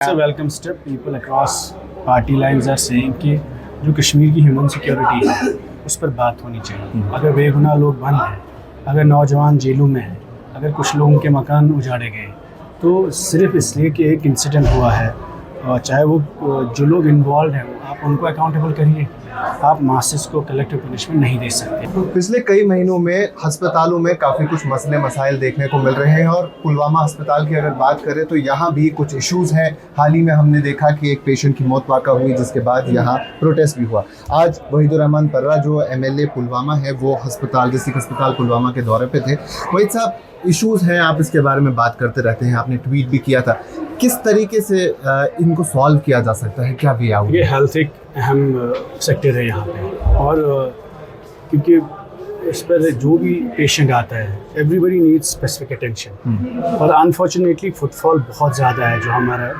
It's a welcome step. People across party lines are saying कि जो कश्मीर की human security है उस पर बात होनी चाहिए। अगर बेगुनाह लोग बंद हैं, अगर नौजवान जेलों में हैं, अगर कुछ लोगों के मकान उजाड़े गए, तो सिर्फ इसलिए कि एक इंसिडेंट हुआ है, चाहे वो जो लोग इन्वॉल्व हैं आप उनको अकाउंटेबल करिए। आप मासेस को कलेक्टिव पनिशमेंट नहीं दे सकते। पिछले कई महीनों में अस्पतालों में काफ़ी कुछ मसले मसाइल देखने को मिल रहे हैं और पुलवामा अस्पताल की अगर बात करें तो यहाँ भी कुछ इश्यूज़ हैं। हाल ही में हमने देखा कि एक पेशेंट की मौत वाक़ा हुई, जिसके बाद यहाँ प्रोटेस्ट भी हुआ। आज वहीदुर्रहमान पर्रा जो MLA पुलवामा है वो अस्पताल, डिस्ट्रिक्ट अस्पताल पुलवामा के दौरे पे थे। वहीद साहब, इश्यूज़ हैं, आप इसके बारे में बात करते रहते हैं, आपने ट्वीट भी किया था। किस तरीके से इनको सॉल्व किया जा सकता है, क्या वे आउट? ये हेल्थ एक अहम सेक्टर है यहाँ पे, और क्योंकि इस पर जो भी पेशेंट आता है एवरीबडी नीड्स स्पेसिफिक अटेंशन, और अनफॉर्चुनेटली फुटफॉल बहुत ज़्यादा है जो हमारा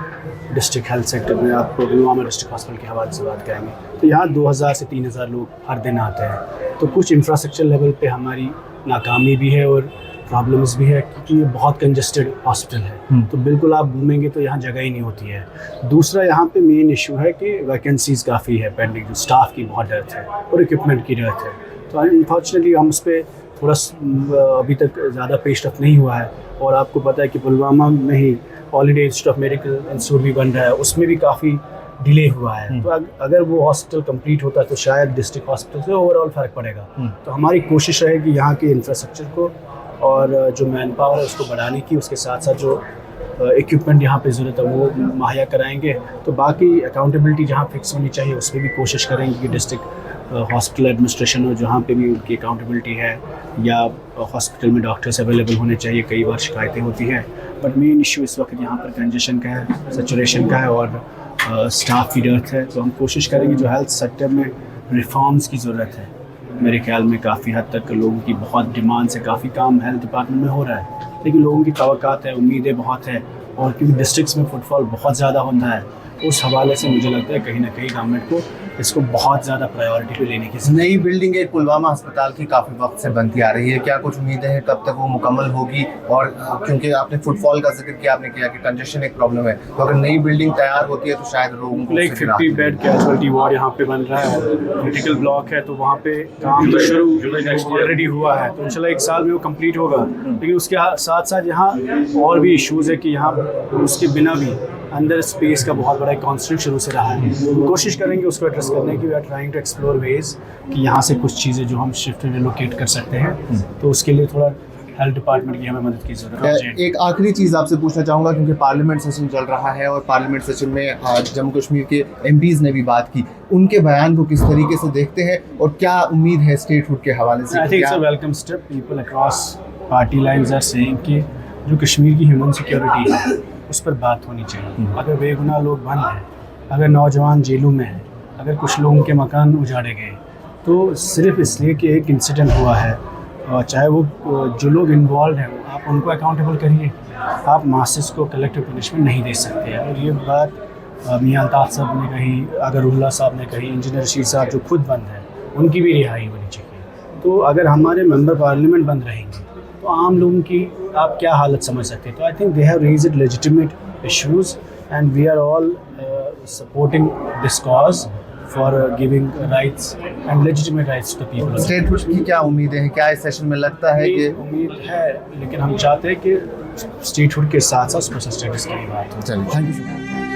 डिस्ट्रिक्ट हेल्थ सेक्टर में। आपको पुलवामा डिस्ट्रिक्ट हॉस्पिटल के हवाले से बात करेंगे तो यहाँ 2000 से 3000 लोग हर दिन आते हैं। तो कुछ इंफ्रास्ट्रक्चर लेवल पे हमारी नाकामी भी है और प्रॉब्लम्स भी है, क्योंकि ये बहुत कंजस्टेड हॉस्पिटल है। तो बिल्कुल आप घूमेंगे तो यहाँ जगह ही नहीं होती है। दूसरा यहाँ पे मेन इशू है कि वैकेंसीज़ काफ़ी है पेंडिंग, जो स्टाफ की बहुत डर्थ है और इक्विपमेंट की डर्थ है। तो अनफॉर्चुनेटली हम उस पर थोड़ा अभी तक ज़्यादा पेशरफ नहीं हुआ है। और आपको पता है कि पुलवामा में ही all India institute of medical institute भी बन रहा है, उसमें भी काफ़ी डिले हुआ है। तो अगर वो हॉस्पिटल कंप्लीट होता है तो शायद डिस्ट्रिक्ट हॉस्पिटल से ओवरऑल फ़र्क पड़ेगा। तो हमारी कोशिश रहेगी यहाँ के इंफ्रास्ट्रक्चर को और जो मैन पावर है उसको बढ़ाने की, उसके साथ साथ जो इक्विपमेंट यहाँ पे ज़रूरत है वो मुहैया कराएंगे। तो बाकी अकाउंटेबिलिटी जहाँ फिक्स होनी चाहिए उस पर भी कोशिश करेंगे कि डिस्ट्रिक्ट हॉस्पिटल एडमिनिस्ट्रेशन हो जहाँ पे भी उनकी अकाउंटेबिलिटी है, या हॉस्पिटल में डॉक्टर्स अवेलेबल होने चाहिए। कई बार शिकायतें होती हैं, बट मेन इशू इस वक्त यहाँ पर कंजेशन का है, सैचुरेशन का है और स्टाफ की डर्थ है। तो हम कोशिश करेंगे जो हेल्थ सेक्टर में रिफॉर्म्स की ज़रूरत है, मेरे ख्याल में काफ़ी हद तक लोगों की बहुत डिमांड से काफ़ी काम हेल्थ डिपार्टमेंट में हो रहा है, लेकिन लोगों की तवक्कात है, उम्मीदें बहुत है, और क्योंकि डिस्ट्रिक्ट्स में फुटफॉल बहुत ज़्यादा होता है, उस हवाले से मुझे लगता है कहीं ना कहीं गवर्नमेंट को इसको बहुत ज़्यादा प्रायोरिटी पे लेने की। नई बिल्डिंग एक पुलवामा अस्पताल की काफ़ी वक्त से बनती आ रही है, क्या कुछ उम्मीदें हैं कब तक वो मुकम्मल होगी? और क्योंकि आपने फुटफॉल का जिक्र किया, आपने किया कि कंजेशन एक प्रॉब्लम है, तो अगर नई बिल्डिंग तैयार होती है तो शायद लोगों को 50 बेड कैजुअलिटी वार्ड यहाँ पे बन रहा है, क्रिटिकल ब्लॉक है, तो वहाँ पे काम तो शुरू ऑलरेडी हुआ है। तो इंशाल्लाह 1 साल में वो कंप्लीट होगा। लेकिन उसके साथ साथ यहाँ और भी इशूज़ है कि यहाँ उसके बिना भी अंदर स्पेस का बहुत बड़ा कॉन्स्टेंट शुरू से रहा है। कोशिश करेंगे उसको एड्रेस करने की। We are trying to explore ways कि यहाँ से कुछ चीज़ें जो हम शिफ्ट रिलोकेट कर सकते हैं, तो उसके लिए थोड़ा हेल्थ डिपार्टमेंट की हमें मदद की ज़रूरत है। एक आखिरी चीज़ आपसे पूछना चाहूँगा, क्योंकि पार्लियामेंट सेशन चल रहा है और पार्लियामेंट सेशन में जम्मू कश्मीर के MPs ने भी बात की, उनके बयान को किस तरीके से देखते हैं और क्या उम्मीद है स्टेटहुड के हवाले से? I think it's a welcome step. People across party lines are saying कि जो कश्मीर की ह्यूमन सिक्योरिटी है उस पर बात होनी चाहिए। अगर बेगुनाह लोग बंद हैं, अगर नौजवान जेलों में हैं, अगर कुछ लोगों के मकान उजाड़े गए, तो सिर्फ इसलिए कि एक इंसिडेंट हुआ है, चाहे वो जो लोग इन्वॉल्व हैं आप उनको अकाउंटेबल करिए। आप मासेस को कलेक्टिव पनिशमेंट नहीं दे सकते। और ये बात मियां अल्ताफ़ साहब ने कही, अगरुल्लाह साहब ने कही, इंजीनियर रशीद साहब जो खुद बंद हैं उनकी भी रिहाई होनी चाहिए। तो अगर हमारे मेंबर पार्लियामेंट बंद रहेंगे तो आम लोगों की आप क्या हालत समझ सकते हैं। तो I think they have raised legitimate issues and we are all supporting this cause for giving rights and legitimate rights to people. Statehood की क्या उम्मीदें हैं? क्या इस सेशन में लगता है कि उम्मीद है, लेकिन हम चाहते हैं कि स्टेटहुड के साथ साथ स्पेशल स्टेटस की बात हो। चलिए, थैंक यू।